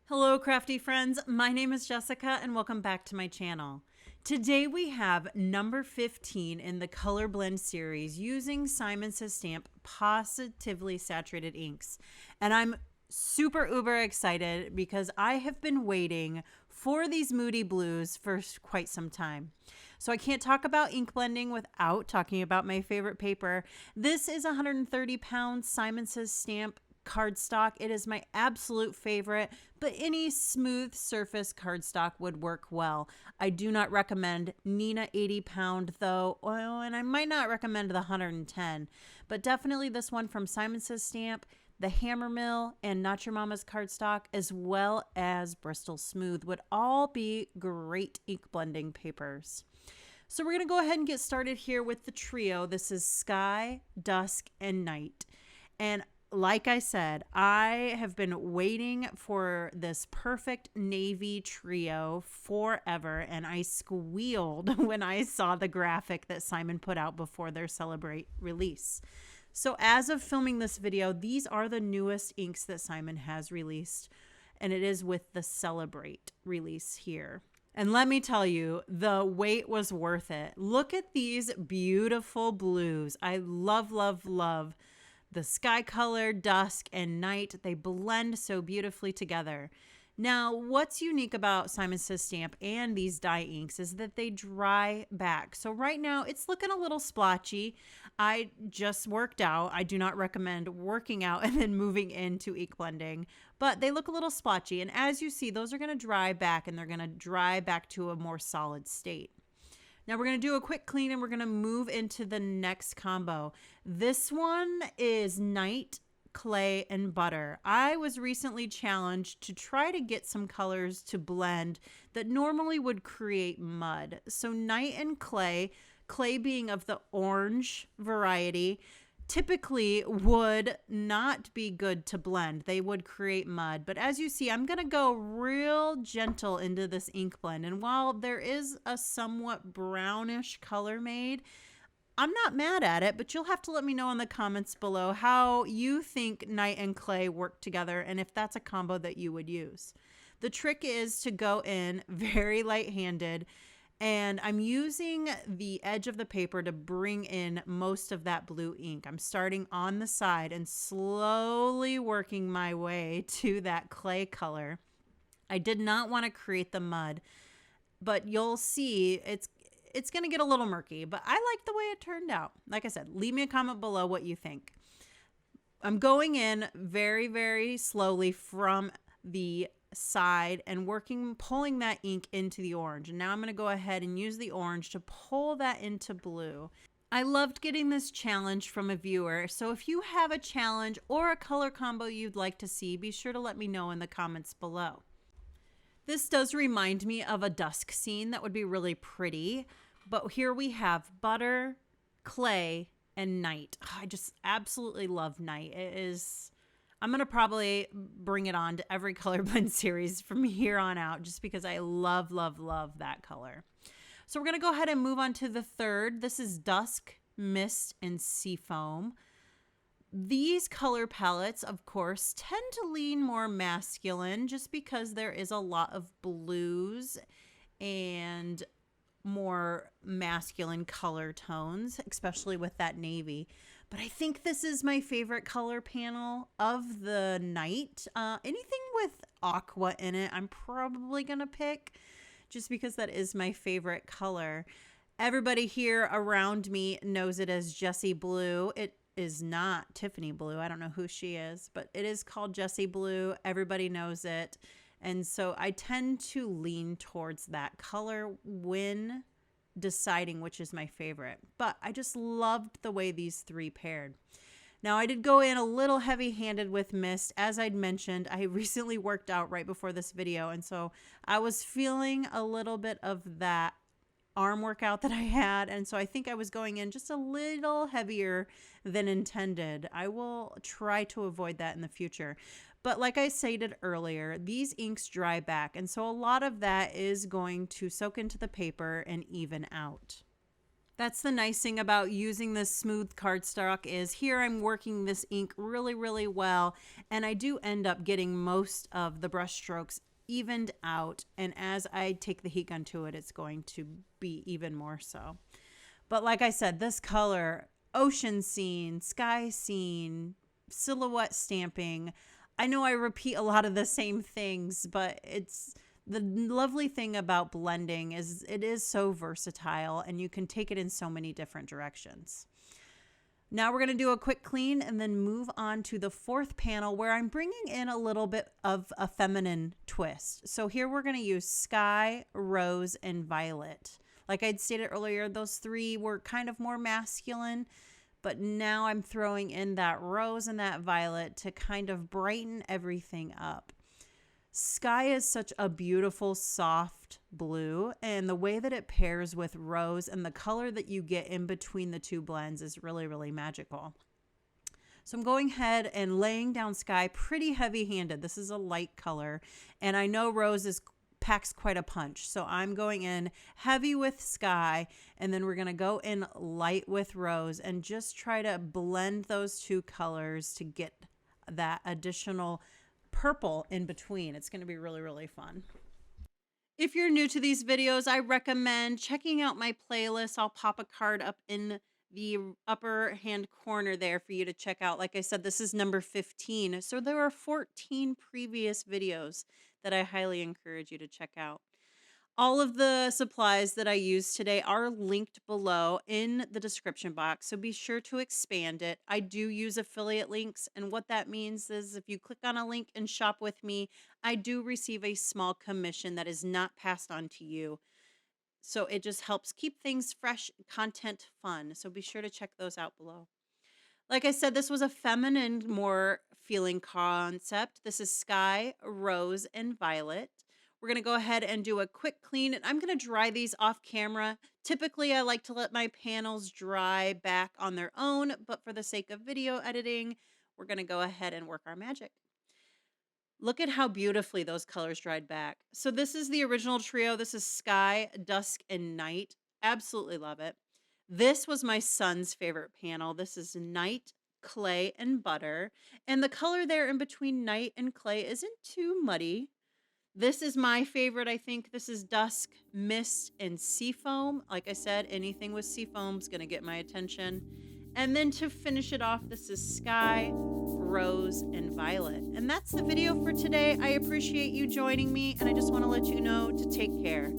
Hello crafty friends, my name is Jessica and welcome back to my channel. Today we have number 15 in the color blend series using Simon Says Stamp Positively Saturated Inks. And I'm super uber excited because I have been waiting for these moody blues for quite some time. So I can't talk about ink blending without talking about my favorite paper. This is 130 pounds Simon Says Stamp cardstock. It is my absolute favorite, but any smooth surface cardstock would work well. I do not recommend Nina 80 pound though, and I might not recommend the 110, but definitely this one from Simon Says Stamp, the Hammer Mill, and Not Your Mama's cardstock, as well as Bristol Smooth would all be great ink blending papers. So we're going to go ahead and get started here with the trio. This is Sky, Dusk, and Night. And like I said, I have been waiting for this perfect navy trio forever, and I squealed when I saw the graphic that Simon put out before their Celebrate release. So as of filming this video, these are the newest inks that Simon has released, and it is with the Celebrate release here. And let me tell you, the wait was worth it. Look at these beautiful blues. I love, love, love the sky color, dusk, and night. They blend so beautifully together. Now, what's unique about Simon Says Stamp and these dye inks is that they dry back. So right now it's looking a little splotchy. I just worked out. I do not recommend working out and then moving into ink blending, but they look a little splotchy. And as you see, those are going to dry back, and they're going to dry back to a more solid state. Now we're going to do a quick clean and we're going to move into the next combo. This one is Night, Clay, and Butter. I was recently challenged to try to get some colors to blend that normally would create mud. So Night and Clay, Clay being of the orange variety, typically would not be good to blend. They would create mud. But as you see, I'm going to go real gentle into this ink blend. And while there is a somewhat brownish color made, I'm not mad at it, but you'll have to let me know in the comments below how you think Night and Clay work together and if that's a combo that you would use. The trick is to go in very light-handed, and I'm using the edge of the paper to bring in most of that blue ink. I'm starting on the side and slowly working my way to that clay color. I did not want to create the mud, but you'll see it's going to get a little murky, but I like the way it turned out. Like I said, leave me a comment below what you think. I'm going in very, very slowly from the side and pulling that ink into the orange. And now I'm going to go ahead and use the orange to pull that into blue. I loved getting this challenge from a viewer. So if you have a challenge or a color combo you'd like to see, be sure to let me know in the comments below. This does remind me of a dusk scene that would be really pretty. But here we have Butter, Clay, and Night. I just absolutely love Night. I'm going to probably bring it on to every color blend series from here on out just because I love, love, love that color. So we're going to go ahead and move on to the third. This is Dusk, Mist, and Seafoam. These color palettes, of course, tend to lean more masculine just because there is a lot of blues and more masculine color tones, especially with that navy. But I think this is my favorite color panel of the night. Anything with aqua in it, I'm probably going to pick just because that is my favorite color. Everybody here around me knows it as Jessie Blue. It is not Tiffany Blue. I don't know who she is, but it is called Jessie Blue. Everybody knows it. And so I tend to lean towards that color when deciding which is my favorite, but I just loved the way these three paired. Now I did go in a little heavy-handed with Mist. As I'd mentioned, I recently worked out right before this video, and so I was feeling a little bit of that arm workout that I had, and so I think I was going in just a little heavier than intended. I will try to avoid that in the future. But like I stated earlier, these inks dry back, and so a lot of that is going to soak into the paper and even out. That's the nice thing about using this smooth cardstock is here I'm working this ink really, really well, and I do end up getting most of the brush strokes evened out, and as I take the heat gun to it, it's going to be even more so. But like I said, this color, ocean scene, sky scene, silhouette stamping, I know I repeat a lot of the same things, but it's the lovely thing about blending is it is so versatile and you can take it in so many different directions. Now we're going to do a quick clean and then move on to the fourth panel where I'm bringing in a little bit of a feminine twist. So here we're going to use sky, rose, and violet. Like I'd stated earlier, those three were kind of more masculine, but now I'm throwing in that rose and that violet to kind of brighten everything up. Sky is such a beautiful, soft blue, and the way that it pairs with rose and the color that you get in between the two blends is really, really magical. So I'm going ahead and laying down sky pretty heavy-handed. This is a light color, and I know rose packs quite a punch. So I'm going in heavy with sky, and then we're going to go in light with rose and just try to blend those two colors to get that additional purple in between. It's going to be really, really fun. If you're new to these videos, I recommend checking out my playlist. I'll pop a card up in the upper hand corner there for you to check out. Like I said, this is number 15. So there are 14 previous videos that I highly encourage you to check out. All of the supplies that I use today are linked below in the description box, so be sure to expand it. I do use affiliate links, and what that means is if you click on a link and shop with me, I do receive a small commission that is not passed on to you. So it just helps keep things fresh, content fun. So be sure to check those out below. Like I said, this was a feminine, more feeling concept. This is sky, rose, and violet. We're going to go ahead and do a quick clean, and I'm going to dry these off camera. Typically, I like to let my panels dry back on their own, but for the sake of video editing, we're going to go ahead and work our magic. Look at how beautifully those colors dried back. So this is the original trio. This is Sky, Dusk, and Night. Absolutely love it. This was my son's favorite panel. This is Night, Clay, and Butter. And the color there in between Night and Clay isn't too muddy. This is my favorite, I think. This is Dusk, Mist, and Seafoam. Like I said, anything with Seafoam is going to get my attention. And then to finish it off, this is Sky, Rose, and Violet. And that's the video for today. I appreciate you joining me, and I just want to let you know to take care.